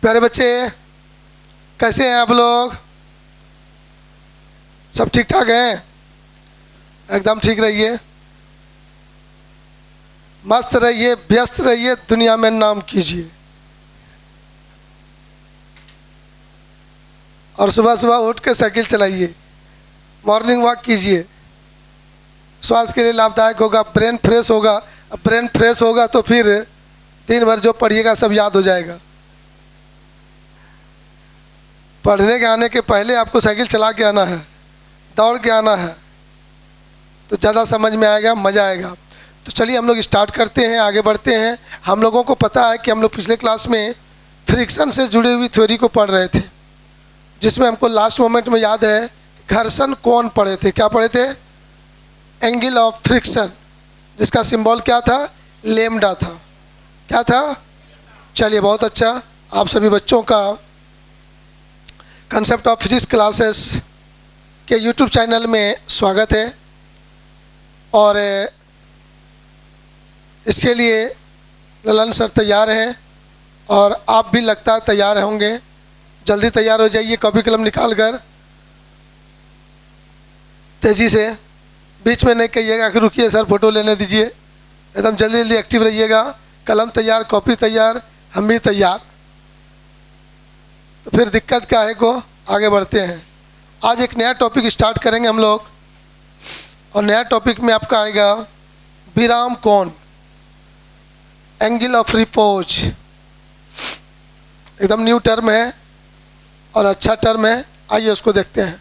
प्यारे बच्चे, कैसे हैं आप लोग? सब ठीक ठाक हैं? एकदम ठीक रहिए, मस्त रहिए, व्यस्त रहिए, दुनिया में नाम कीजिए। और सुबह सुबह उठ के साइकिल चलाइए, मॉर्निंग वॉक कीजिए, स्वास्थ्य के लिए लाभदायक होगा, ब्रेन फ्रेश होगा। अब ब्रेन फ्रेश होगा तो फिर दिन भर जो पढ़िएगा सब याद हो जाएगा। पढ़ने के आने के पहले आपको साइकिल चला के आना है, दौड़ के आना है, तो ज़्यादा समझ में आएगा, मज़ा आएगा। तो चलिए हम लोग स्टार्ट करते हैं, आगे बढ़ते हैं। हम लोगों को पता है कि हम लोग पिछले क्लास में फ्रिक्शन से जुड़ी हुई थ्योरी को पढ़ रहे थे, जिसमें हमको लास्ट मोमेंट में याद है घर्षण कोण पढ़े थे। क्या पढ़े थे? एंगल ऑफ फ्रिक्शन, जिसका सिंबल क्या था? लेमडा था। क्या था? चलिए बहुत अच्छा, आप सभी बच्चों का कंसेप्ट ऑफ फिजिक्स क्लासेस के यूट्यूब चैनल में स्वागत है। और इसके लिए ललन सर तैयार हैं और आप भी लगता है तैयार होंगे। जल्दी तैयार हो जाइए, कॉपी कलम निकाल कर तेज़ी से, बीच में नहीं कहिएगा कि रुकिए सर फोटो लेने दीजिए। एकदम जल्दी जल्दी एक्टिव रहिएगा। कलम तैयार, कॉपी तैयार, हम भी तैयार, तो फिर दिक्कत क्या है को आगे बढ़ते हैं। आज एक नया टॉपिक स्टार्ट करेंगे हम लोग, और नया टॉपिक में आपका आएगा विराम कोण, एंगल ऑफ रिपोज। एकदम न्यू टर्म है और अच्छा टर्म है, आइए उसको देखते हैं।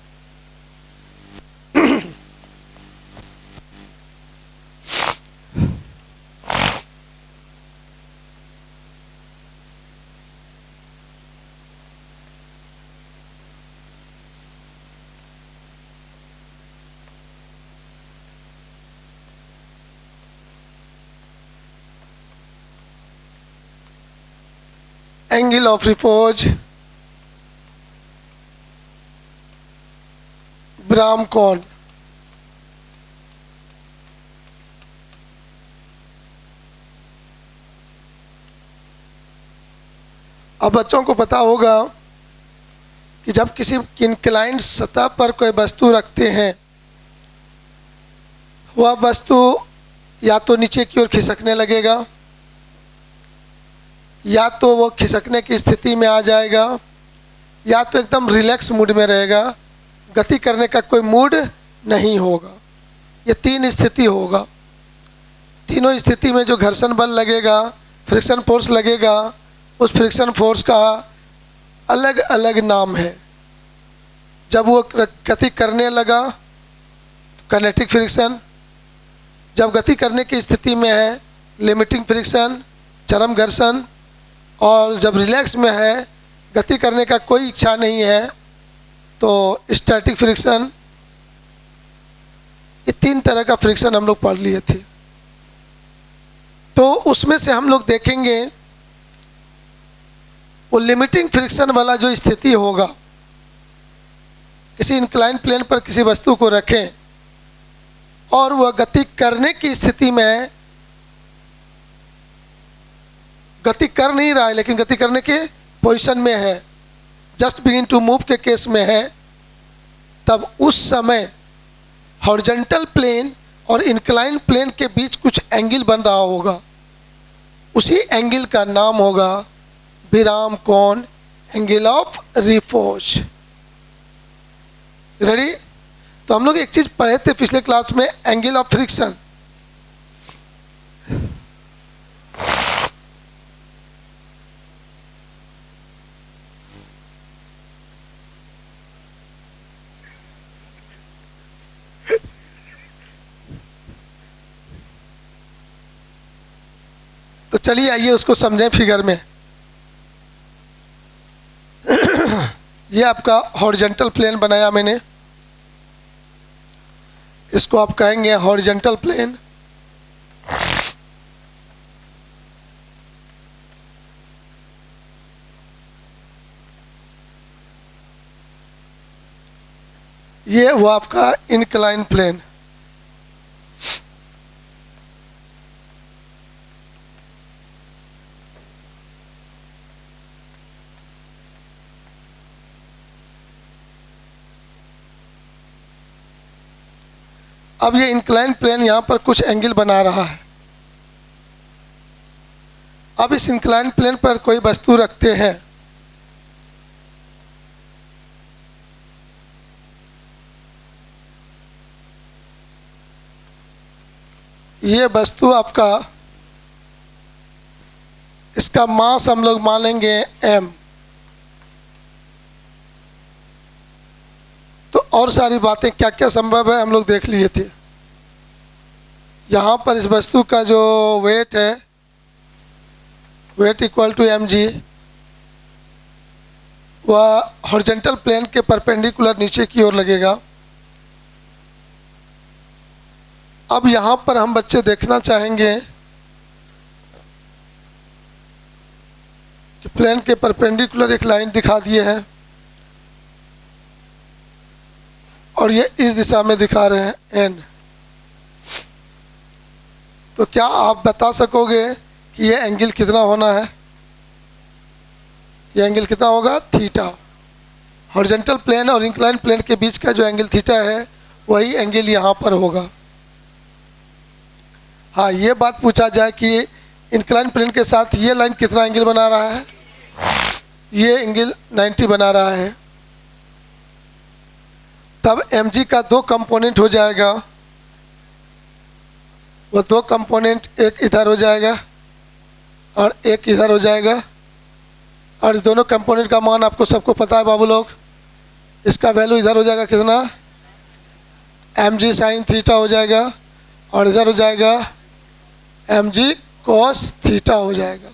एंगल ऑफ रिपोज, विराम कोण। अब बच्चों को पता होगा कि जब किसी इंक्लाइंड सतह पर कोई वस्तु रखते हैं, वह वस्तु या तो नीचे की ओर खिसकने लगेगा, या तो वो खिसकने की स्थिति में आ जाएगा, या तो एकदम रिलैक्स मूड में रहेगा, गति करने का कोई मूड नहीं होगा। ये तीन स्थिति होगा। तीनों स्थिति में जो घर्षण बल लगेगा, फ्रिक्शन फोर्स लगेगा, उस फ्रिक्शन फोर्स का अलग अलग नाम है। जब वो गति करने लगा काइनेटिक फ्रिक्शन, जब गति करने की स्थिति में है लिमिटिंग फ्रिक्शन, चरम घर्षण, और जब रिलैक्स में है, गति करने का कोई इच्छा नहीं है, तो स्टैटिक फ्रिक्शन। ये तीन तरह का फ्रिक्शन हम लोग पढ़ लिए थे। तो उसमें से हम लोग देखेंगे वो लिमिटिंग फ्रिक्शन वाला जो स्थिति होगा, किसी इंक्लाइन प्लेन पर किसी वस्तु को रखें और वह गति करने की स्थिति में, गति कर नहीं रहा है लेकिन गति करने के पोजीशन में है, जस्ट बिगिन टू मूव के केस में है, तब उस समय हॉरिजॉन्टल प्लेन और इंक्लाइन प्लेन के बीच कुछ एंगल बन रहा होगा। उसी एंगल का नाम होगा विराम कोण, एंगल ऑफ रिपोज। रेडी? तो हम लोग एक चीज पढ़े थे पिछले क्लास में, एंगल ऑफ फ्रिक्शन। तो चलिए आइए उसको समझें फिगर में। ये आपका हॉरिजॉन्टल प्लेन बनाया मैंने, इसको आप कहेंगे हॉरिजॉन्टल प्लेन। ये वो आपका इंक्लाइन प्लेन। अब ये इंक्लाइन प्लेन यहाँ पर कुछ एंगल बना रहा है। अब इस इंक्लाइन प्लेन पर कोई वस्तु रखते हैं, ये वस्तु आपका, इसका मास हम लोग मानेंगे m। तो और सारी बातें क्या क्या संभव है हम लोग देख लिए थे। यहाँ पर इस वस्तु का जो वेट है, वेट इक्वल टू mg, वह हॉरिजॉन्टल प्लेन के परपेंडिकुलर नीचे की ओर लगेगा। अब यहाँ पर हम बच्चे देखना चाहेंगे कि प्लेन के परपेंडिकुलर एक लाइन दिखा दिए हैं और ये इस दिशा में दिखा रहे हैं n। तो क्या आप बता सकोगे कि ये एंगल कितना होना है? ये एंगल कितना होगा? थीटा। हॉरिजॉन्टल प्लेन और इंक्लाइन प्लेन के बीच का जो एंगल थीटा है वही एंगल यहाँ पर होगा। हाँ, ये बात पूछा जाए कि इंक्लाइन प्लेन के साथ ये लाइन कितना एंगल बना रहा है? ये एंगल 90 बना रहा है। तब mg का दो कंपोनेंट हो जाएगा, वो दो कंपोनेंट एक इधर हो जाएगा और एक इधर हो जाएगा, और दोनों कंपोनेंट का मान आपको सबको पता है बाबू लोग। इसका वैल्यू इधर हो जाएगा कितना? mg साइन थीटा हो जाएगा और इधर हो जाएगा mg कॉस थीटा हो जाएगा।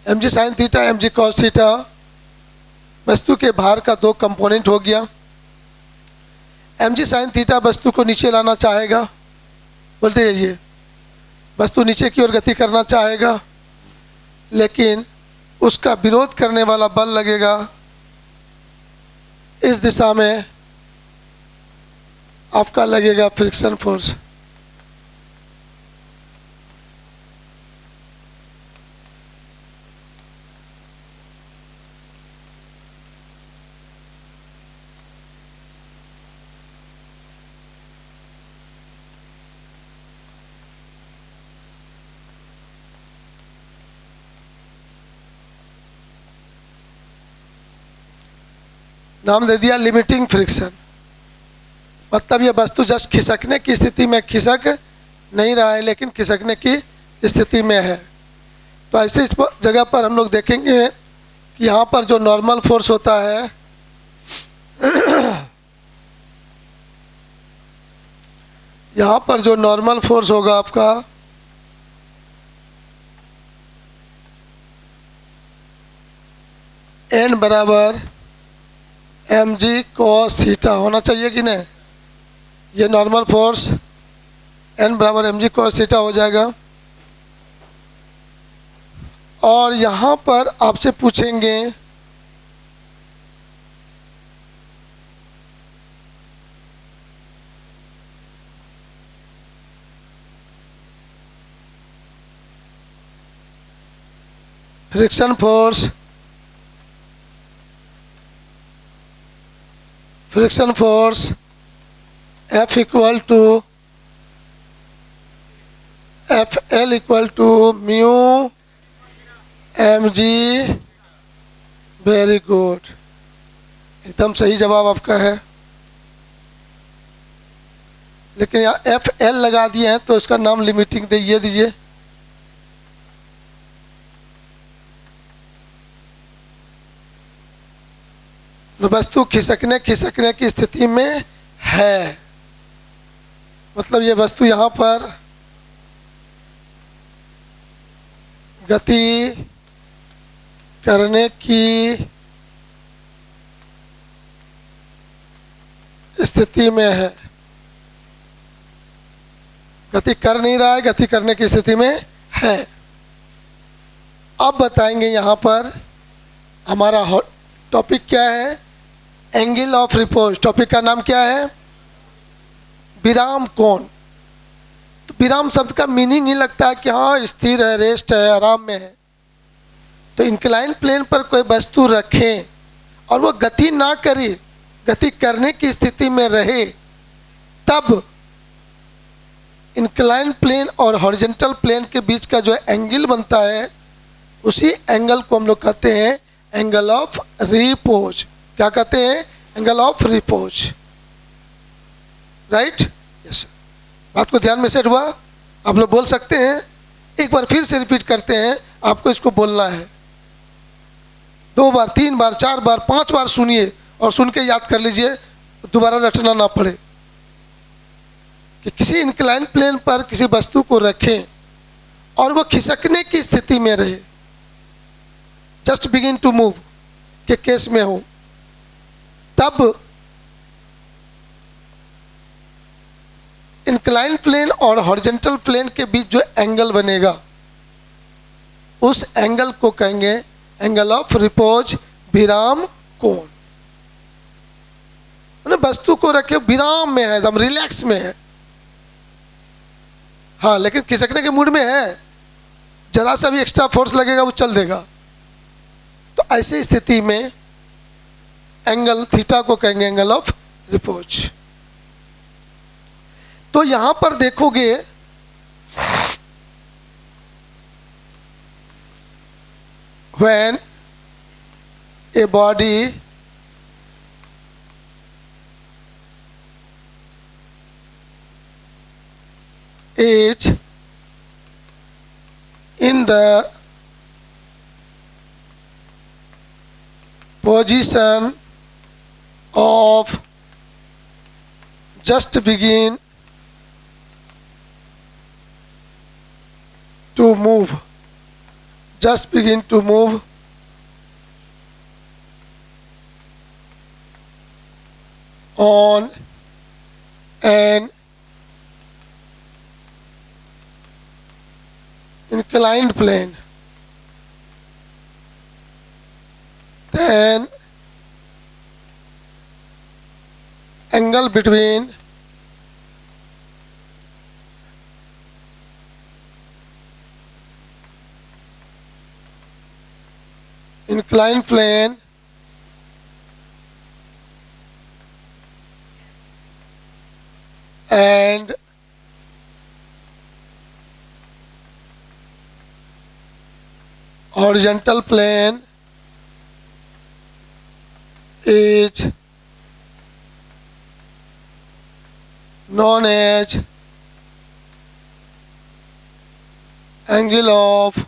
mg sine theta, mg cos theta वस्तु के भार का दो कंपोनेंट हो गया। mg साइन थीटा वस्तु को नीचे लाना चाहेगा, बोलते जाइए, वस्तु नीचे की ओर गति करना चाहेगा, लेकिन उसका विरोध करने वाला बल लगेगा इस दिशा में, आपका लगेगा फ्रिक्शन फोर्स। नाम दे दिया लिमिटिंग फ्रिक्शन। मतलब ये वस्तु जस्ट खिसकने की स्थिति में खिसक नहीं रहा है, लेकिन खिसकने की स्थिति में है। तो ऐसे इस जगह पर हम लोग देखेंगे कि यहाँ पर जो नॉर्मल फोर्स होता है यहाँ पर जो नॉर्मल फोर्स होगा आपका, n बराबर mg cos थीटा होना चाहिए कि नहीं? ये नॉर्मल फोर्स n बराबर mg cos थीटा हो जाएगा। और यहाँ पर आपसे पूछेंगे friction force, friction force F equal to FL equal to mu mg। Very good, एकदम सही जवाब आपका है। लेकिन यहाँ FL लगा दिए हैं तो इसका नाम लिमिटिंग दे दीजिए। वस्तु खिसकने की स्थिति में है, मतलब ये वस्तु यहाँ पर गति करने की स्थिति में है। गति कर नहीं रहा है, गति करने की स्थिति में है। अब बताएंगे यहाँ पर हमारा टॉपिक क्या है? Angle of repose. टॉपिक का नाम क्या है? विराम कोण। तो विराम शब्द का मीनिंग ही लगता है कि हाँ स्थिर है, रेस्ट है, आराम में है। तो इंक्लाइन प्लेन पर कोई वस्तु रखें और वो गति ना करे, गति करने की स्थिति में रहे, तब इंक्लाइन प्लेन और हॉरिजॉन्टल प्लेन के बीच का जो एंगल बनता है, उसी एंगल को हम लोग कहते हैं एंगल ऑफ रिपोज। क्या कहते हैं? Angle of repose. Right? Yes. बात को ध्यान में सेट हुआ? आप लोग बोल सकते हैं? एक बार फिर से रिपीट करते हैं, आपको इसको बोलना है 2 बार, 3 बार, 4 बार, 5 बार सुनिए और सुन के याद कर लीजिए, दोबारा रटना ना पड़े। कि किसी इंक्लाइन प्लेन पर किसी वस्तु को रखें और वो खिसकने की स्थिति में रहे, जस्ट बिगिन टू मूव के केस में हो, तब इंक्लाइन प्लेन और हॉरिजॉन्टल प्लेन के बीच जो एंगल बनेगा, उस एंगल को कहेंगे एंगल ऑफ रिपोज, विराम कोण। वस्तु को रखे विराम में है, एकदम रिलैक्स में है, हाँ, लेकिन खिसकने के मूड में है, जरा सा भी एक्स्ट्रा फोर्स लगेगा वो चल देगा। तो ऐसी स्थिति में एंगल थीटा को कहेंगे एंगल ऑफ रिपोज। तो यहां पर देखोगे when a body is in the position of just begin to move, just begin to move, on an inclined plane, then angle between inclined plane and horizontal plane is known as angle of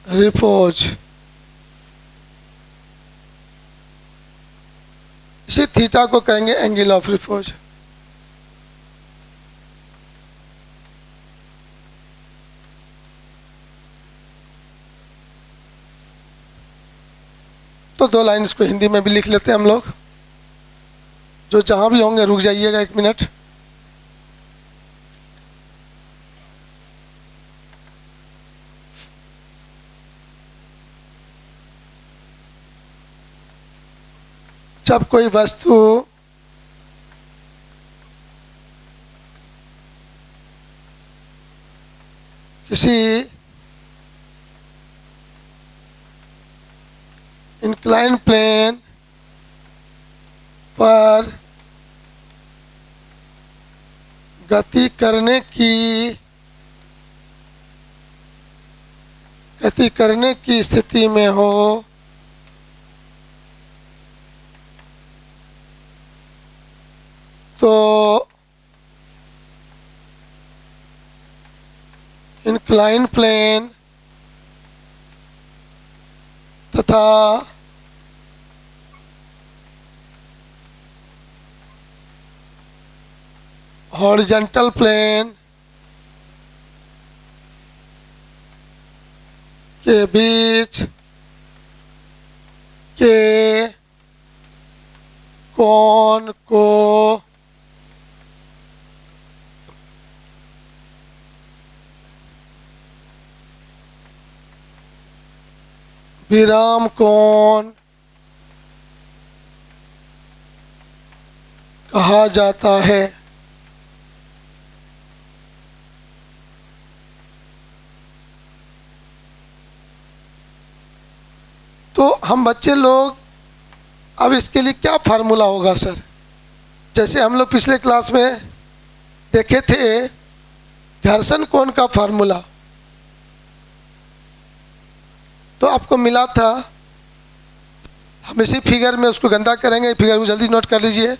repose. इसी theta को कहेंगे angle of repose. तो 2 line इसको हिंदी में भी लिख लेते हैं हम लोग। जो जहां भी होंगे रुक जाइएगा 1 मिनट। जब कोई वस्तु किसी इंक्लाइन प्लेन पर गति करने की स्थिति में हो, तो इंक्लाइन प्लेन तथा हॉरिजॉन्टल प्लेन के बीच के कोण को विराम कोण कहा जाता है। तो हम बच्चे लोग, अब इसके लिए क्या फार्मूला होगा सर? जैसे हम लोग पिछले क्लास में देखे थे घर्षण कोण का फार्मूला, तो आपको मिला था, हम इसी फिगर में उसको गंदा करेंगे, फिगर को जल्दी नोट कर लीजिए।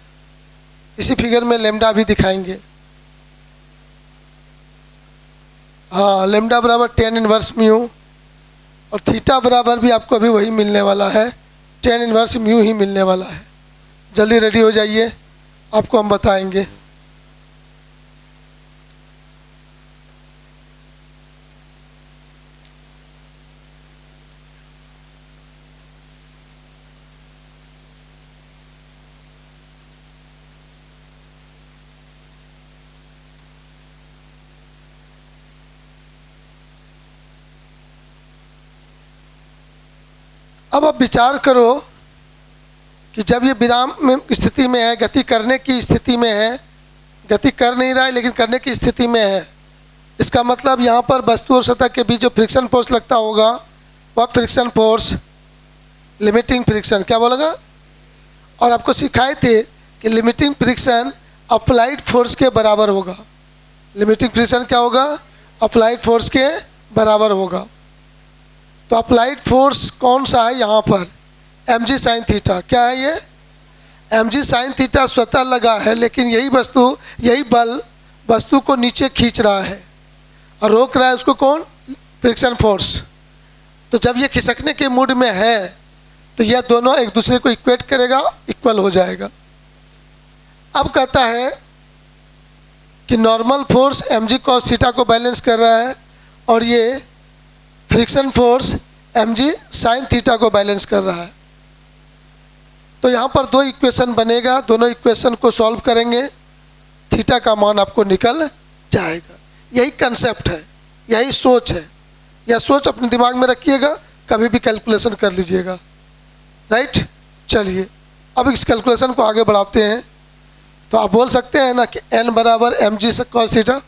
इसी फिगर में लेमडा भी दिखाएंगे। हाँ, लेमडा बराबर tan इनवर्स म्यू, और थीटा बराबर भी आपको अभी वही मिलने वाला है, tan इनवर्स म्यू ही मिलने वाला है। जल्दी रेडी हो जाइए, आपको हम बताएंगे। अब आप विचार करो कि जब ये विराम में स्थिति में है, गति करने की स्थिति में है, गति कर नहीं रहा है लेकिन करने की स्थिति में है, इसका मतलब यहाँ पर वस्तु और सतह के बीच जो फ्रिक्शन फोर्स लगता होगा वह फ्रिक्शन फोर्स लिमिटिंग फ्रिक्शन, क्या बोलेगा? और आपको सिखाए थे कि लिमिटिंग फ्रिक्शन अप्लाइड फोर्स के बराबर होगा। लिमिटिंग फ्रिक्शन क्या होगा? अप्लाइड फोर्स के बराबर होगा। तो अप्लाइड फोर्स कौन सा है यहाँ पर? mg sine theta. क्या है ये? mg साइन थीटा स्वतः लगा है, लेकिन यही वस्तु, यही बल वस्तु को नीचे खींच रहा है और रोक रहा है उसको कौन? Friction force. तो जब ये खिसकने के मूड में है तो यह दोनों एक दूसरे को इक्वेट करेगा, इक्वल हो जाएगा। अब कहता है कि normal force mg cos theta को बैलेंस कर रहा है और ये friction force mg sine theta को बैलेंस कर रहा है। तो यहाँ पर दो इक्वेशन बनेगा, दोनों इक्वेशन को सॉल्व करेंगे, थीटा का मान आपको निकल जाएगा। यही कंसेप्ट है, यही सोच है। यह सोच अपने दिमाग में रखिएगा, कभी भी कैलकुलेशन कर लीजिएगा। राइट, चलिए अब इस कैलकुलेशन को आगे बढ़ाते हैं। तो आप बोल सकते हैं ना कि n बराबर mg cos थीटा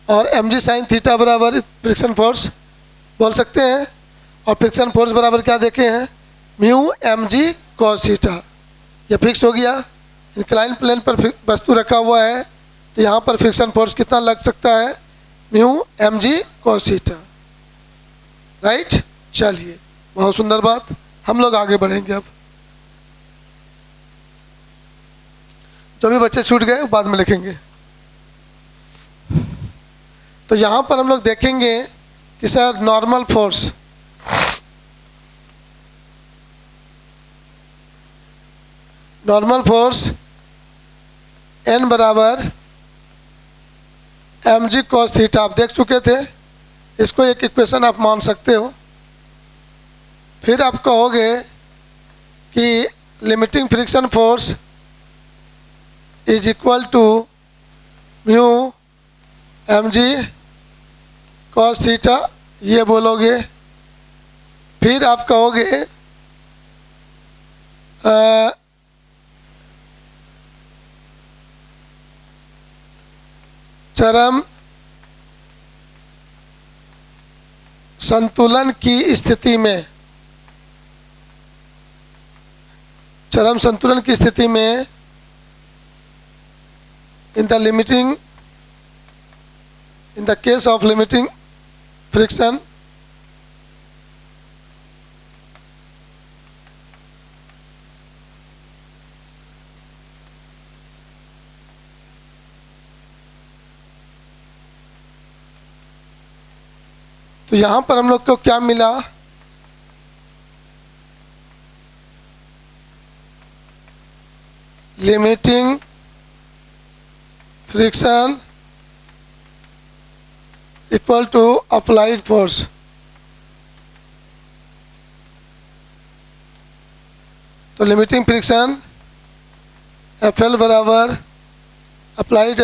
और mg साइन थीटा बराबर फ्रिक्शन फोर्स बोल सकते हैं, और फ्रिक्शन फोर्स बराबर क्या देखे हैं? Mu mg cos theta. ये फिक्स हो गया। इंक्लाइन प्लेन पर वस्तु रखा हुआ है तो यहाँ पर फ्रिक्शन फोर्स कितना लग सकता है? Mu mg cos theta. Right, चलिए बहुत सुंदर बात। हम लोग आगे बढ़ेंगे। अब जो भी बच्चे छूट गए बाद में लिखेंगे। तो यहाँ पर हम लोग देखेंगे कि sir normal force, normal force n बराबर mg cos थीटा आप देख चुके थे, इसको एक इक्वेशन आप मान सकते हो। फिर आप कहोगे कि limiting friction force is equal to mu mg cos theta, ये बोलोगे। फिर आप कहोगे चरम संतुलन की स्थिति में, चरम संतुलन की स्थिति में in the case of limiting friction तो यहाँ पर हम लोग को क्या मिला? Limiting friction equal to applied force. तो लिमिटिंग फ्रिक्शन FL बराबर अप्लाइड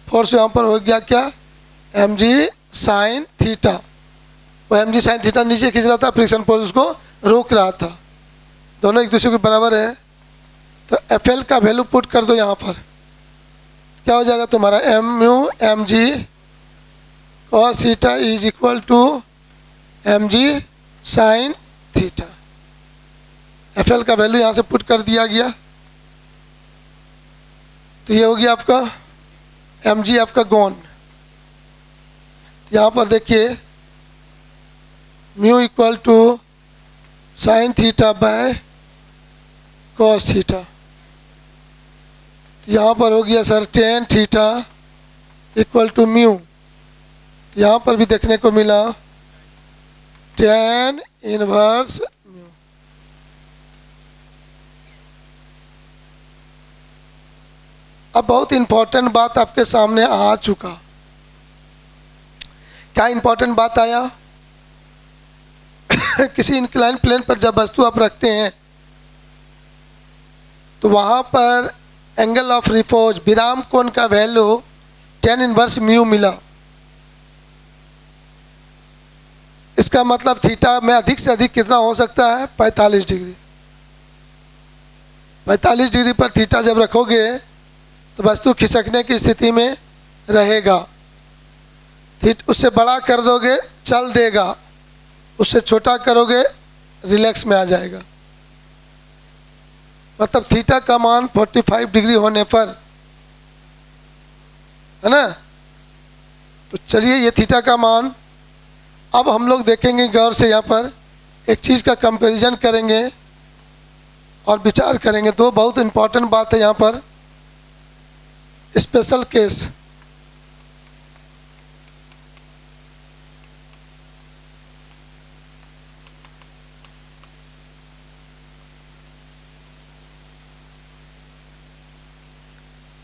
फोर्स यहाँ पर हो गया क्या? mg sine theta. वो mg साइन थीटा नीचे खींच रहा था, फ्रिक्शन फोर्स उसको रोक रहा था। दोनों एक दूसरे के बराबर है। तो FL का वैल्यू पुट कर दो यहाँ पर, क्या हो जाएगा तुम्हारा? Mu mg cos theta is equal to mg sine theta. FL का वैल्यू यहाँ से पुट कर दिया गया। तो ये हो गया आपका mg आपका गॉन। यहाँ पर देखिए mu equal to sine theta by cos theta. यहाँ पर हो गया sir tan theta equal to mu. यहाँ पर भी देखने को मिला टेन इनवर्स म्यू। अब बहुत इंपॉर्टेंट बात आपके सामने आ चुका। क्या इंपॉर्टेंट बात आया? किसी इंक्लाइन प्लेन पर जब वस्तु आप रखते हैं तो वहाँ पर एंगल ऑफ रिपोज विराम कोण का वैल्यू टेन इनवर्स म्यू मिला। इसका मतलब थीटा में अधिक से अधिक कितना हो सकता है? 45 डिग्री। 45 डिग्री पर थीटा जब रखोगे तो वस्तु खिसकने की स्थिति में रहेगा। उससे बड़ा कर दोगे चल देगा, उससे छोटा करोगे रिलैक्स में आ जाएगा। मतलब थीटा का मान 45 डिग्री होने पर, है ना? तो चलिए ये थीटा का मान अब हम लोग देखेंगे गौर से। यहाँ पर एक चीज़ का कंपैरिजन करेंगे और विचार करेंगे। दो बहुत इंपॉर्टेंट बात है यहाँ पर। स्पेशल केस,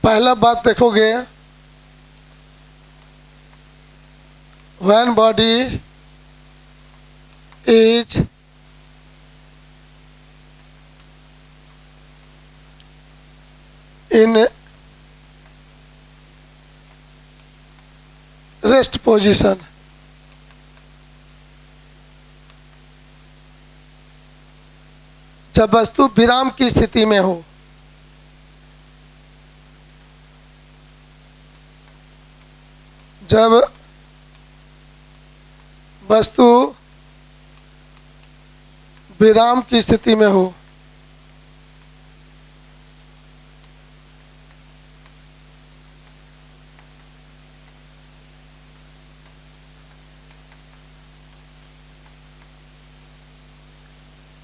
पहला बात देखोगे when body is in rest position, जब वस्तु विराम की स्थिति में हो, जब वस्तु विराम की स्थिति में हो,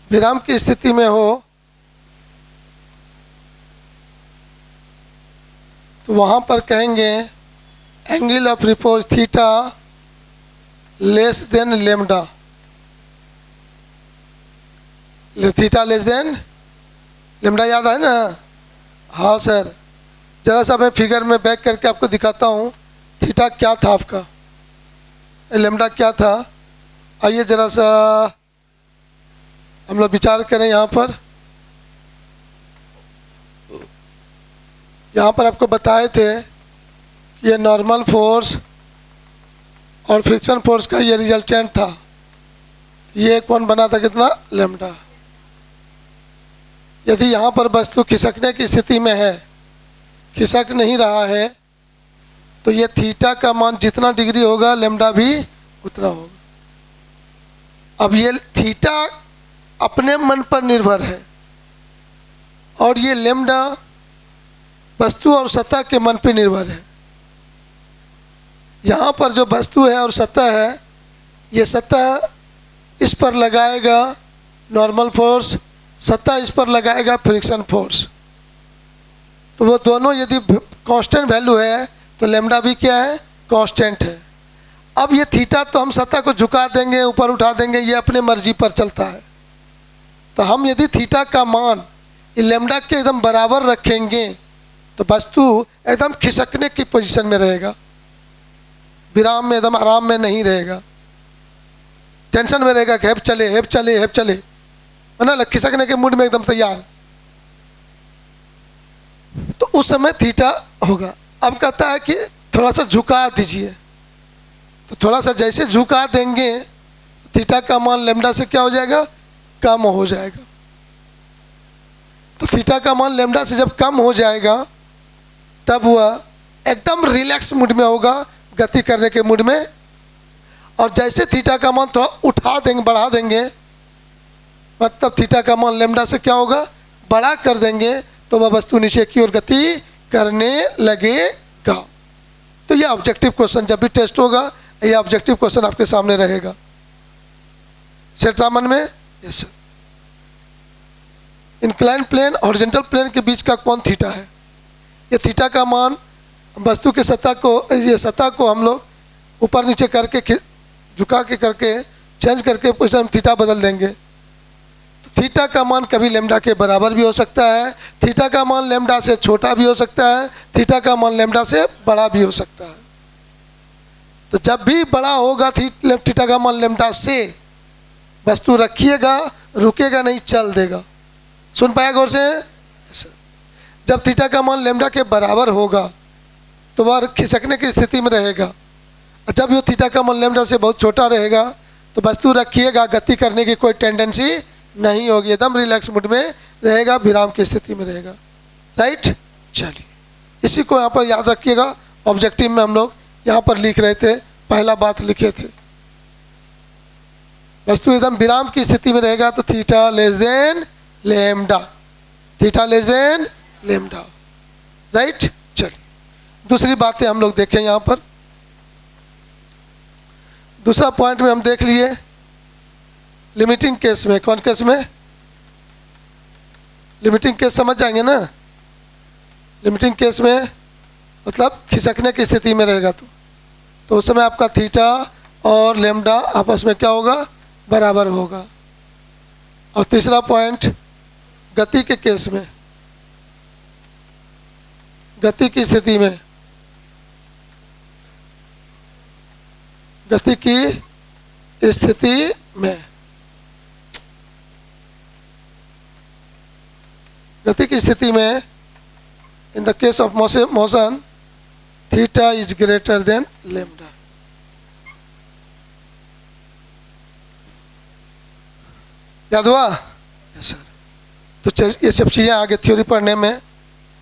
विराम की स्थिति में हो, तो वहां पर कहेंगे angle of repose theta less than lambda. Theta less than lambda, याद है ना? हाँ सर, जरा सा मैं फिगर में बैक करके आपको दिखाता हूँ। थीटा क्या था आपका, लेमडा क्या था? आइए जरा सा हम लोग विचार करें। यहाँ पर आपको बताए थे कि ये नॉर्मल फोर्स और फ्रिक्शन फोर्स का ये रिजल्टेंट था। ये कौन बना था? कितना? लेमडा। यदि यहाँ पर वस्तु खिसकने की स्थिति में है, खिसक नहीं रहा है, तो ये थीटा का मान जितना डिग्री होगा लेमडा भी उतना होगा। अब ये थीटा अपने मन पर निर्भर है और ये लेमडा वस्तु और सतह के मन पर निर्भर है। यहाँ पर जो वस्तु है और सतह है, ये सतह इस पर लगाएगा नॉर्मल फोर्स, सतह इस पर लगाएगा फ्रिक्शन फोर्स। तो वो दोनों यदि कांस्टेंट वैल्यू है तो लेमडा भी क्या है? कांस्टेंट है। अब ये थीटा तो हम सतह को झुका देंगे, ऊपर उठा देंगे, ये अपने मर्जी पर चलता है। तो हम यदि थीटा का मान लेमडा के एकदम बराबर रखेंगे तो वस्तु एकदम खिसकने की पोजीशन में रहेगा, विराम में, एकदम आराम में नहीं रहेगा, टेंशन में रहेगा कि हेब चले हेब चले हेब चले, है ना? खिसकने के मूड में एकदम तैयार। तो उस समय थीटा होगा। अब कहता है कि थोड़ा सा झुका दीजिए, तो थोड़ा सा जैसे झुका देंगे थीटा का मान लेमडा से क्या हो जाएगा? कम हो जाएगा। तो थीटा का मान लेमडा से जब कम हो जाएगा तब वह एकदम रिलैक्स मूड में होगा, गति करने के मूड में। और जैसे थीटा का मान थोड़ा उठा देंगे, बढ़ा देंगे, मतलब थीटा का मान लेमडा से क्या होगा? बड़ा कर देंगे, तो वह वस्तु नीचे की ओर गति करने लगेगा। तो ये ऑब्जेक्टिव क्वेश्चन जब भी टेस्ट होगा, ये ऑब्जेक्टिव क्वेश्चन आपके सामने रहेगा। सेट रामन में yes sir. Incline plane horizontal plane के बीच का कोण थीटा है। ये थीटा का मान वस्तु के सतह को, ये सतह को हम लोग ऊपर नीचे करके झुका के करके चेंज करके पोजीशन थीटा बदल देंगे। तो थीटा का मान कभी लैम्डा के बराबर भी हो सकता है, थीटा का मान लैम्डा से छोटा भी हो सकता है, थीटा का मान लैम्डा से बड़ा भी हो सकता है। तो जब भी बड़ा होगा थीटा का मान लैम्डा से, वस्तु रखिएगा, रुकेगा नहीं, चल देगा। सुन पाया गौर से? जब थीटा का मान लैम्डा के बराबर होगा तो वह खिसकने की स्थिति में रहेगा। जब ये थीटा का मान लैम्डा से बहुत छोटा रहेगा तो वस्तु रखिएगा, गति करने की कोई टेंडेंसी नहीं होगी, एकदम रिलैक्स मूड में रहेगा, विराम की स्थिति में रहेगा। राइट, चलिए इसी को यहाँ पर याद रखिएगा। ऑब्जेक्टिव में हम लोग यहाँ पर लिख रहे थे, पहला बात लिखे थे, वस्तु एकदम विराम की स्थिति में रहेगा तो theta less than lambda, theta less than lambda. Right, चलिए दूसरी बातें हम लोग देखें यहाँ पर। दूसरा पॉइंट में हम देख लिए लिमिटिंग केस में। कौन केस में? लिमिटिंग केस समझ जाएंगे ना। लिमिटिंग केस में मतलब खिसकने की स्थिति में रहेगा तो उस समय आपका थीटा और लैम्डा आपस में क्या होगा? बराबर होगा। और तीसरा पॉइंट गति के केस में, गति की स्थिति में, गति की स्थिति में, गति की स्थिति में in the case of motion theta is greater than lambda. याद हुआ? Yes sir. तो ये सब चीज़ें आगे थ्योरी पढ़ने में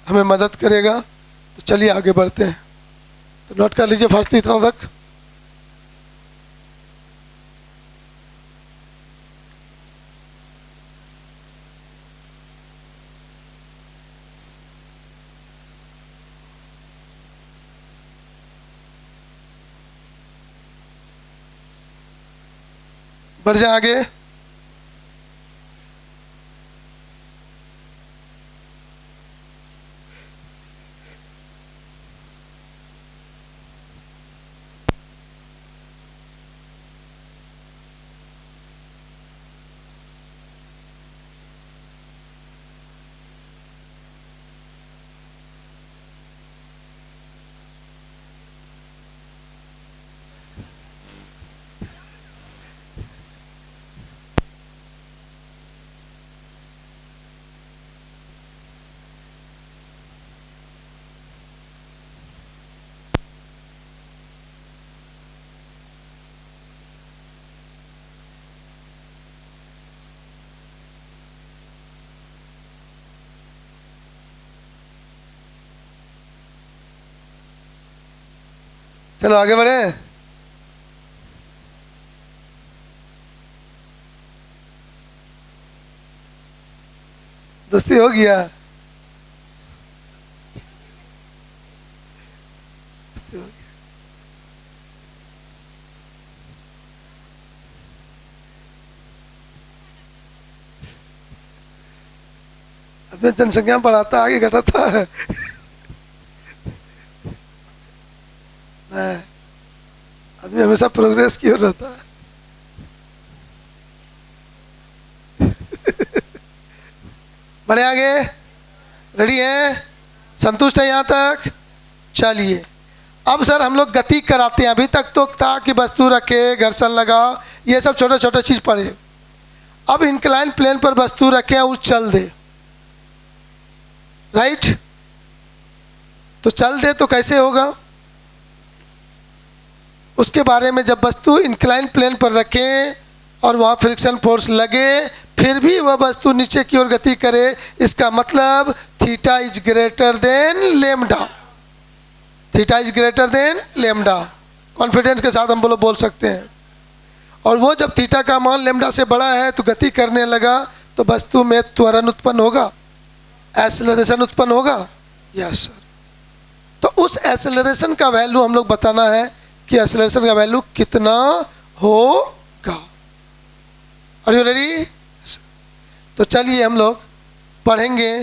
हमें मदद करेगा। तो चलिए आगे बढ़ते हैं। तो नोट कर लीजिए फर्स्ट इतना तक। बढ़ जाए आगे। चलो आगे बढ़े। दोस्ती हो गया। दोस्ती हो गया। अब जनसंख्या बढ़ाता आगे घटाता है। आदमी हमेशा प्रोग्रेस की ओर रहता है। बढ़े आगे। रेडी है? संतुष्ट है यहाँ तक? चलिए अब सर हम लोग गति कराते हैं। अभी तक तो था कि वस्तु रखे, घर्षण लगा, ये सब छोटे छोटे चीज पढ़े। अब इंक्लाइन प्लेन पर वस्तु रखे और चल दे। राइट, तो चल दे तो कैसे होगा उसके बारे में। जब वस्तु इंक्लाइन प्लेन पर रखें और वहाँ फ्रिक्शन फोर्स लगे फिर भी वह वस्तु नीचे की ओर गति करे, इसका मतलब theta is greater than lambda. Theta is greater than lambda. Confidence के साथ हम बोल सकते हैं। और वो जब थीटा का मान लैम्डा से बड़ा है तो गति करने लगा तो वस्तु में त्वरण उत्पन्न होगा, एक्सेलरेशन उत्पन्न होगा। Yes sir. तो उस एक्सेलरेशन का वैल्यू हम लोग बताना है कि एक्सेलरेशन का वैल्यू कितना होगा। Are you ready? तो चलिए हम लोग पढ़ेंगे।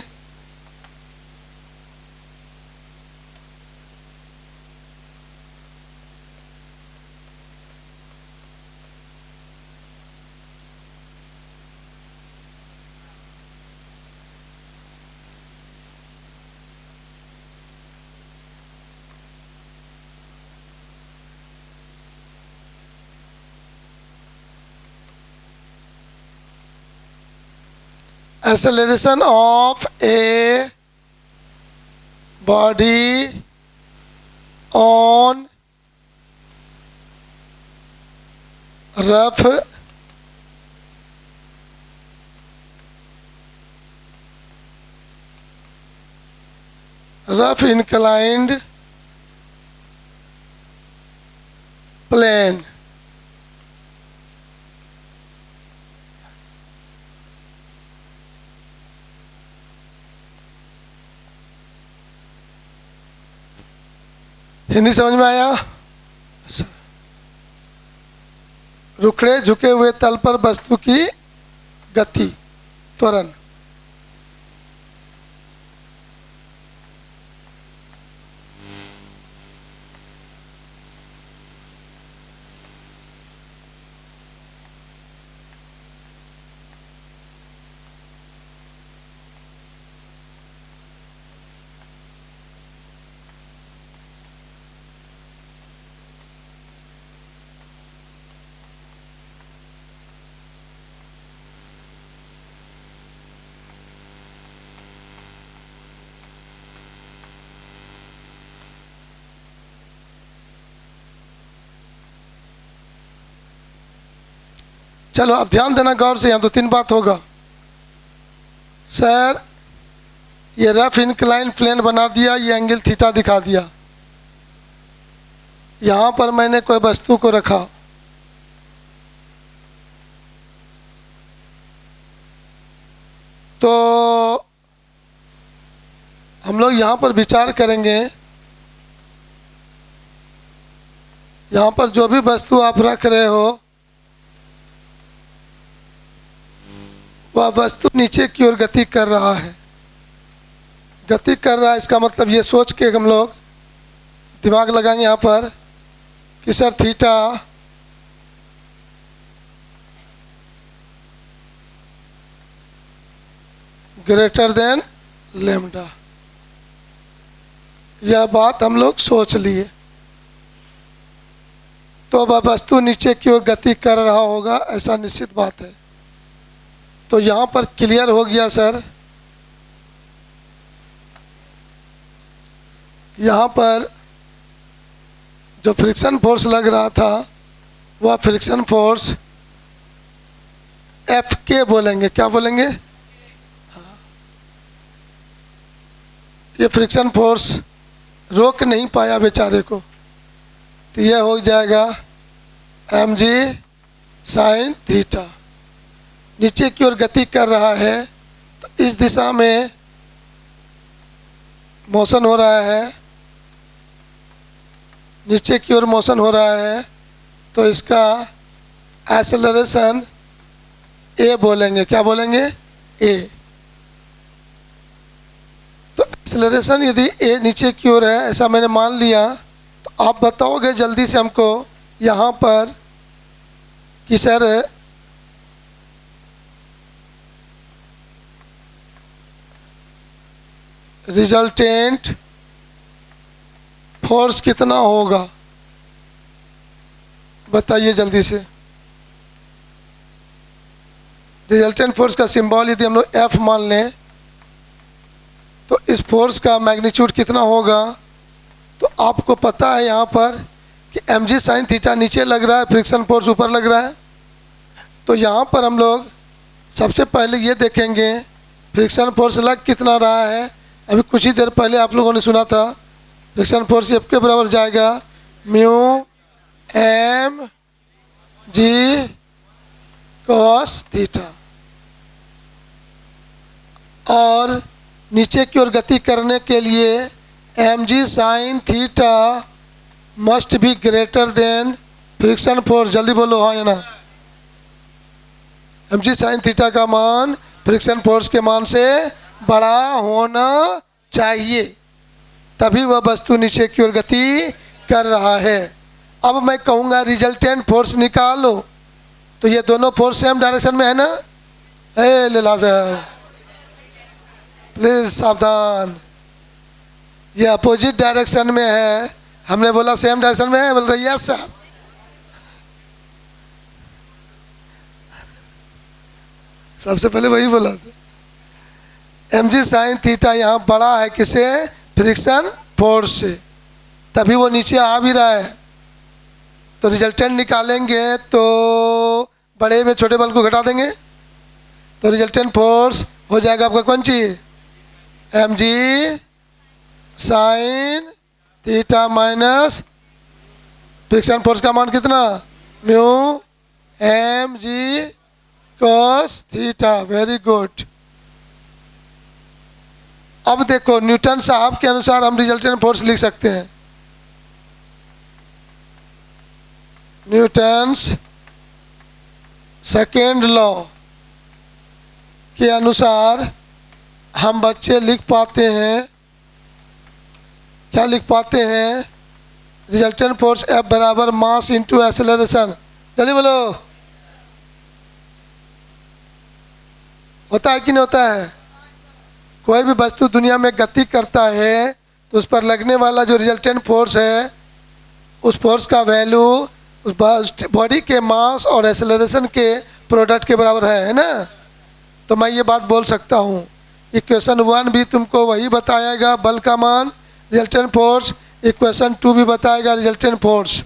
Acceleration of a body on rough inclined plane. Hindi समझ में आया? रुखड़े झुके हुए तल पर वस्तु की गति, त्वरण। चलो अब ध्यान देना गौर से, यहाँ तो 3 बात होगा। सर ये रफ इंक्लाइन प्लेन बना दिया, ये एंगल थीटा दिखा दिया, यहाँ पर मैंने कोई वस्तु को रखा, तो हम लोग यहाँ पर विचार करेंगे, यहाँ पर जो भी वस्तु आप रख रहे हो वह वस्तु नीचे की ओर गति कर रहा है। गति कर रहा है इसका मतलब ये सोच के हम लोग दिमाग लगाएंगे यहाँ पर कि sir theta greater than lambda, यह बात हम लोग सोच लिए। तो वह वस्तु नीचे की ओर गति कर रहा होगा, ऐसा निश्चित बात है। तो यहाँ पर क्लियर हो गया सर, यहाँ पर जो फ्रिक्शन फोर्स लग रहा था वह फ्रिक्शन फोर्स एफ के बोलेंगे। क्या बोलेंगे? ये फ्रिक्शन फोर्स रोक नहीं पाया बेचारे को, तो यह हो जाएगा एम जी साइन थीटा। नीचे की ओर गति कर रहा है तो इस दिशा में मोशन हो रहा है, नीचे की ओर मोशन हो रहा है, तो इसका एक्सेलरेशन ए बोलेंगे। क्या बोलेंगे? ए। तो एक्सेलरेशन यदि ए नीचे की ओर है ऐसा मैंने मान लिया, तो आप बताओगे जल्दी से हमको यहाँ पर कि सर रिजल्टेंट फोर्स कितना होगा, बताइए जल्दी से। रिजल्टेंट फोर्स का सिंबल यदि हम लोग एफ मान लें तो इस फोर्स का मैग्नीट्यूड कितना होगा, तो आपको पता है यहाँ पर कि एम जी साइन थीटा नीचे लग रहा है, फ्रिक्शन फोर्स ऊपर लग रहा है। तो यहाँ पर हम लोग सबसे पहले ये देखेंगे फ्रिक्शन फोर्स लग कितना रहा है। अभी कुछ ही देर पहले आप लोगों ने सुना था फ्रिक्शन फोर्स एफ के बराबर जाएगा mu M G cos theta, और नीचे की ओर गति करने के लिए mg sine theta must be greater than friction force. जल्दी बोलो हाँ या ना। mg साइन थीटा का मान फ्रिक्शन फोर्स के मान से बड़ा होना चाहिए, तभी वह वस्तु नीचे की ओर गति कर रहा है। अब मैं कहूँगा रिजल्टेंट फोर्स निकालो, तो ये दोनों फोर्स सेम डायरेक्शन में है ना। ए लीला साहब प्लीज सावधान, ये अपोजिट डायरेक्शन में है। हमने बोला सेम डायरेक्शन में है, बोलते यस सर। सबसे पहले वही बोला था। mg साइन थीटा यहाँ बड़ा है किसे, फ्रिक्शन फोर्स से, तभी वो नीचे आ भी रहा है। तो रिजल्टेंट निकालेंगे तो बड़े में छोटे बल को घटा देंगे, तो रिजल्टेंट फोर्स हो जाएगा आपका कौन चीज, mg sine theta minus friction force का मान कितना, mu mg cos theta. Very good. अब देखो न्यूटन साहब के अनुसार हम रिजल्टेंट फोर्स लिख सकते हैं। न्यूटन्स सेकेंड लॉ के अनुसार हम बच्चे लिख पाते हैं, क्या लिख पाते हैं, रिजल्टेंट फोर्स F बराबर मास इंटू एक्सेलरेशन। जल्दी बोलो, होता है कि नहीं होता है। कोई भी वस्तु दुनिया में गति करता है तो उस पर लगने वाला जो रिजल्टेंट फोर्स है, उस फोर्स का वैल्यू उस बॉडी के मास और एक्सेलरेशन के प्रोडक्ट के बराबर है ना। तो मैं ये बात बोल सकता हूँ, इक्वेशन 1 भी तुमको वही बताएगा बल का मान रिजल्टेंट फोर्स, इक्वेशन 2 भी बताएगा रिजल्टेंट फोर्स।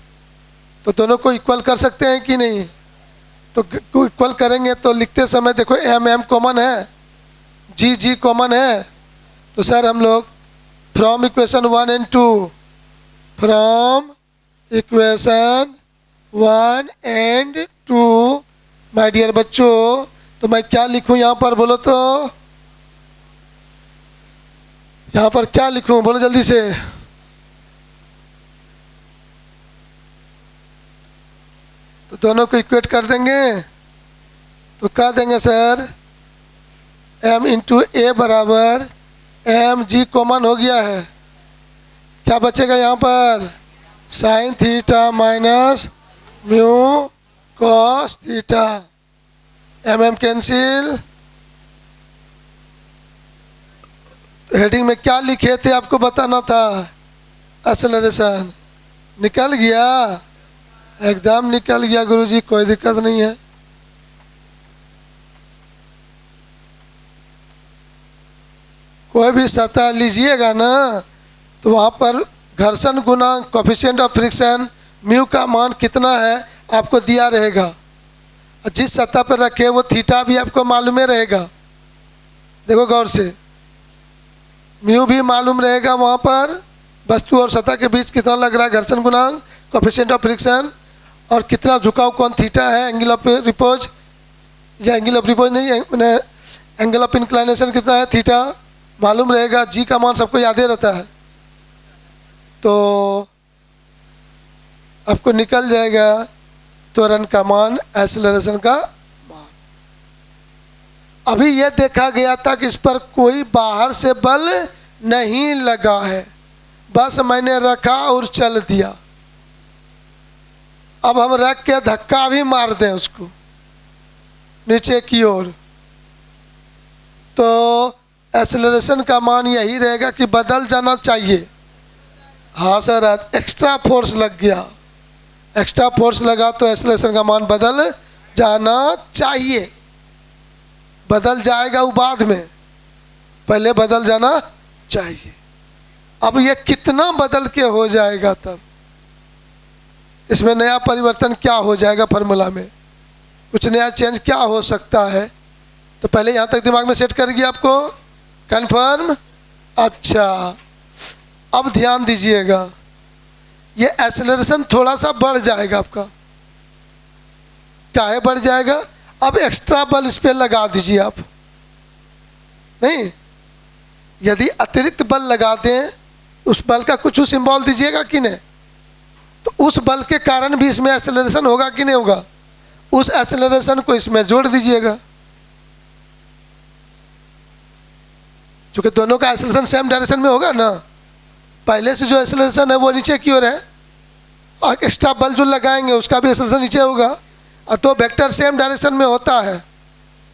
तो दोनों को इक्वल कर सकते हैं कि नहीं। तो इक्वल करेंगे तो लिखते समय देखो एम एम कॉमन है, जी जी कॉमन है। तो सर हम लोग from equation 1 and 2, from equation 1 and 2 my dear बच्चों, तो मैं क्या लिखूं यहाँ पर बोलो तो, यहाँ पर क्या लिखूं बोलो जल्दी से। तो दोनों को इक्वेट कर देंगे तो क्या देंगे सर, m इंटू ए बराबर एम जी कॉमन हो गया है, क्या बचेगा यहाँ पर, sine theta minus mu cos theta, M M cancel. Heading में क्या लिखे थे आपको बताना था, एक्सेलरेशन। निकल गया, एकदम निकल गया गुरुजी, कोई दिक्कत नहीं है। कोई भी सतह लीजिएगा ना तो वहाँ पर घर्षण गुणांक कोफिशिएंट ऑफ फ्रिक्शन म्यू का मान कितना है आपको दिया रहेगा। जिस सतह पर रखे वो थीटा भी आपको मालूम रहेगा। देखो गौर से, म्यू भी मालूम रहेगा वहाँ पर, वस्तु और सतह के बीच कितना लग रहा है घर्षण गुणांक कोफिशिएंट ऑफ फ्रिक्शन, और कितना झुकाव कोण थीटा है, एंगल ऑफ रिपोज, या एंगल ऑफ रिपोज नहीं मैंने एंगल ऑफ इंक्लाइनेशन कितना है थीटा मालूम रहेगा। जी का मान सबको याद ही रहता है, तो आपको निकल जाएगा त्वरण का मान, एक्सेलरेशन का मान। अभी यह देखा गया था कि इस पर कोई बाहर से बल नहीं लगा है, बस मैंने रखा और चल दिया। अब हम रख के धक्का भी मार दें उसको नीचे की ओर, तो एक्सेलरेशन का मान यही रहेगा कि बदल जाना चाहिए। हाँ सर, एक्स्ट्रा फोर्स लग गया, एक्स्ट्रा फोर्स लगा तो एक्सेलरेशन का मान बदल जाना चाहिए। बदल जाएगा वो बाद में, पहले बदल जाना चाहिए। अब ये कितना बदल के हो जाएगा, तब इसमें नया परिवर्तन क्या हो जाएगा, फार्मूला में कुछ नया चेंज क्या हो सकता है। तो पहले यहाँ तक दिमाग में सेट कर गया आपको, कंफर्म। अच्छा अब ध्यान दीजिएगा, ये एक्सेलरेशन थोड़ा सा बढ़ जाएगा आपका। क्या है बढ़ जाएगा, अब एक्स्ट्रा बल इस पर लगा दीजिए आप। नहीं, यदि अतिरिक्त बल लगा दें उस बल का कुछ सिंबल दीजिएगा कि नहीं, तो उस बल के कारण भी इसमें एक्सेलरेशन होगा कि नहीं होगा, उस एक्सेलरेशन को इसमें जोड़ दीजिएगा। क्योंकि दोनों का एक्सेलरेशन सेम डायरेक्शन में होगा ना, पहले से जो एक्सेलरेशन है वो नीचे की ओर है और एक्स्ट्रा बल जो लगाएंगे उसका भी एक्सेलरेशन नीचे होगा, और तो वेक्टर सेम डायरेक्शन में होता है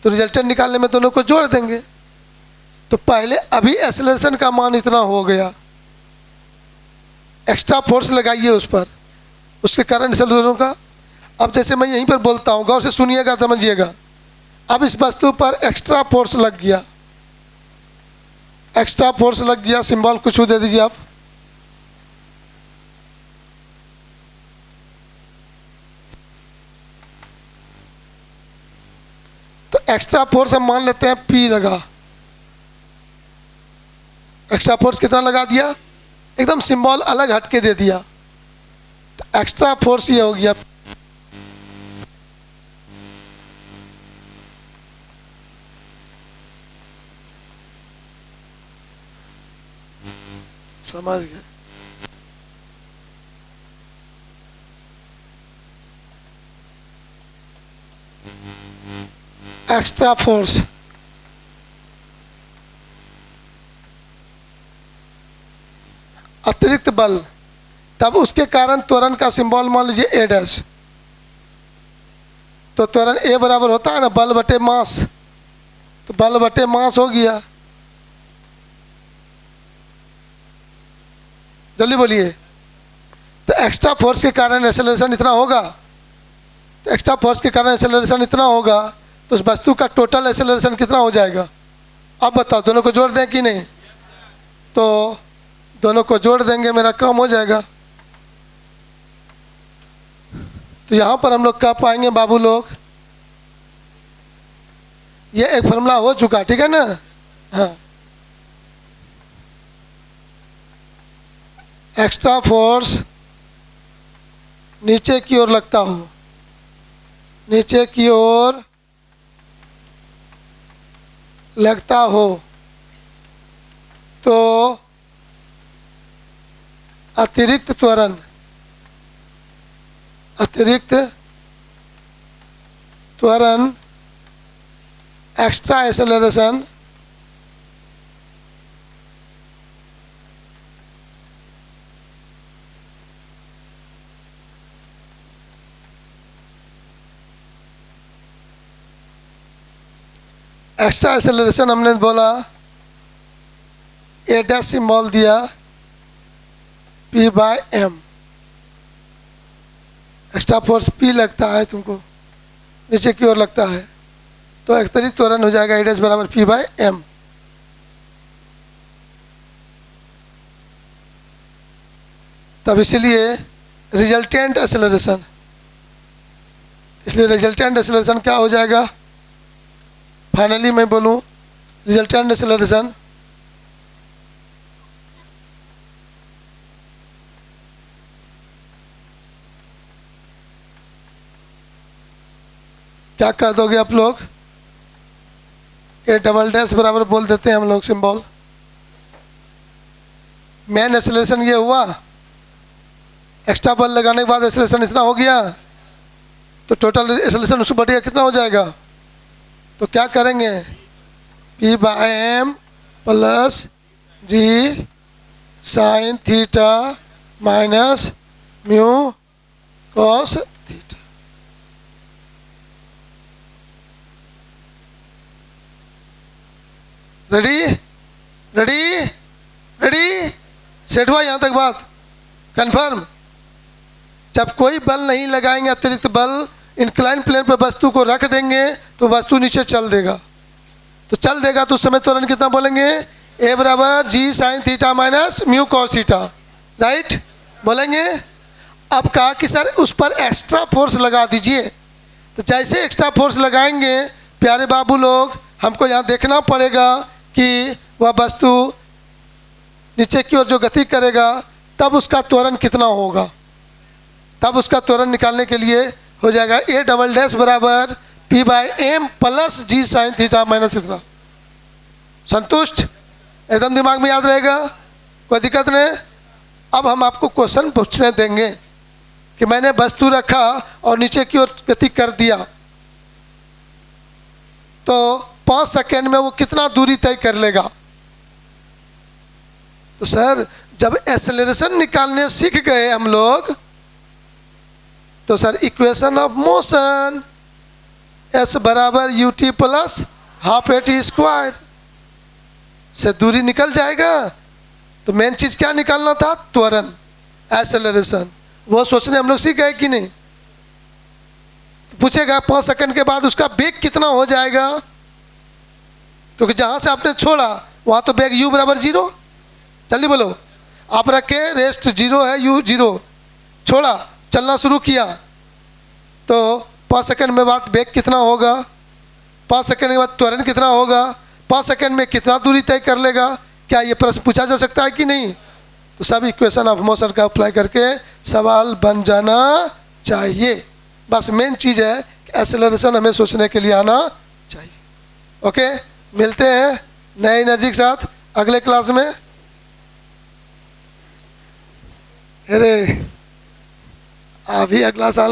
तो रिजल्टेंट निकालने में दोनों को जोड़ देंगे। तो पहले अभी एक्सेलरेशन का मान इतना हो गया, एक्स्ट्रा फोर्स लगाइए उस पर, उसके कारण एक्सेलरेशन का। अब जैसे मैं यहीं पर बोलता हूँ, गौर से सुनिएगा, समझिएगा। अब इस वस्तु पर एक्स्ट्रा फोर्स लग गया, एक्स्ट्रा फोर्स लग गया, सिंबल कुछ दे दीजिए आप। तो एक्स्ट्रा फोर्स हम मान लेते हैं P लगा। एक्स्ट्रा फोर्स कितना लगा दिया, एकदम सिंबल अलग हटके दे दिया, तो एक्स्ट्रा फोर्स ये हो गया। समझ गए? एक्स्ट्रा फोर्स अतिरिक्त बल, तब उसके कारण त्वरण का सिंबल मान लीजिए ए डैश। तो त्वरण ए बराबर होता है ना बल बटे मास, तो बल बटे मास हो गया। जल्दी बोलिए। तो एक्स्ट्रा फोर्स के कारण एक्सेलरेशन इतना होगा, तो एक्स्ट्रा फोर्स के कारण एक्सेलरेशन इतना होगा, तो उस वस्तु का टोटल एक्सेलरेशन कितना हो जाएगा। अब बताओ, दोनों को जोड़ दें कि नहीं, तो दोनों को जोड़ देंगे, मेरा काम हो जाएगा। तो यहाँ पर हम लोग कह पाएंगे बाबू लोग, ये एक फॉर्मूला हो चुका, ठीक है ना। हाँ, एक्स्ट्रा फोर्स नीचे की ओर लगता हो, नीचे की ओर लगता हो, तो अतिरिक्त त्वरण, अतिरिक्त त्वरण एक्स्ट्रा एक्सेलरेशन एक्स्ट्रा एक्सेलरेशन हमने बोला ए डैश सिंबल दिया P/m। एक्स्ट्रा फोर्स P लगता है तुमको, नीचे की ओर लगता है, तो अतिरिक्त त्वरण हो जाएगा ए डैश बराबर P/m। तब इसलिए रिजल्टेंट एक्सेलरेशन, इसलिए रिजल्टेंट एक्सेलरेशन क्या हो जाएगा, फाइनली मैं बोलूं रिजल्टेंट एक्सेलरेशन क्या कर दोगे आप लोग, ए डबल डैश बराबर बोल देते हैं हम लोग सिंबल। मेन एक्सेलरेशन ये हुआ, एक्स्ट्रा बल लगाने के बाद एक्सेलरेशन इतना हो गया, तो टोटल एक्सेलरेशन उसको बढ़िया कितना हो जाएगा। तो क्या करेंगे, P/m plus G sign theta minus mu cos theta. Ready ready ready, set हुआ यहाँ तक बात, कंफर्म। जब कोई बल नहीं लगाएंगे, अतिरिक्त बल, इंक्लाइन प्लेन पर वस्तु को रख देंगे तो वस्तु नीचे चल देगा, तो चल देगा तो उस समय त्वरण कितना बोलेंगे, ए बराबर G sign theta minus mu cos theta, right बोलेंगे। अब कहा कि सर उस पर एक्स्ट्रा फोर्स लगा दीजिए, तो जैसे एक्स्ट्रा फोर्स लगाएंगे प्यारे बाबू लोग, हमको यहाँ देखना पड़ेगा कि वह वस्तु नीचे की ओर जो गति करेगा तब उसका त्वरण कितना होगा। तब उसका त्वरण निकालने के लिए हो जाएगा ए डबल डैश बराबर P/m plus G sign theta minus इतना। संतुष्ट, एकदम दिमाग में याद रहेगा। कोई दिक्कत नहीं। अब हम आपको क्वेश्चन पूछने देंगे कि मैंने वस्तु रखा और नीचे की ओर गति कर दिया, तो 5 सेकेंड में वो कितना दूरी तय कर लेगा? तो सर जब एक्सेलरेशन निकालने सीख गए हम लोग, तो sir equation of motion s बराबर ut plus half A T square से दूरी निकल जाएगा। तो मेन चीज क्या निकालना था? त्वरण, एक्सेलरेशन। वो सोचने हम लोग सीख गए कि नहीं? तो पूछेगा 5 सेकंड के बाद उसका वेग कितना हो जाएगा, क्योंकि जहां से आपने छोड़ा वहां तो वेग u बराबर 0। जल्दी बोलो। आप रखे रेस्ट 0 है, u 0, छोड़ा, चलना शुरू किया, तो 5 सेकंड में बाद वेग कितना होगा? 5 सेकंड के बाद त्वरण कितना होगा? 5 सेकंड में कितना दूरी तय कर लेगा? क्या ये प्रश्न पूछा जा सकता है कि नहीं? तो सब इक्वेशन ऑफ मोशन का अप्लाई करके सवाल बन जाना चाहिए। बस मेन चीज़ है कि एक्सेलरेशन हमें सोचने के लिए आना चाहिए। ओके, मिलते हैं नए एनर्जी के साथ अगले क्लास में। अरे अभी अगला साल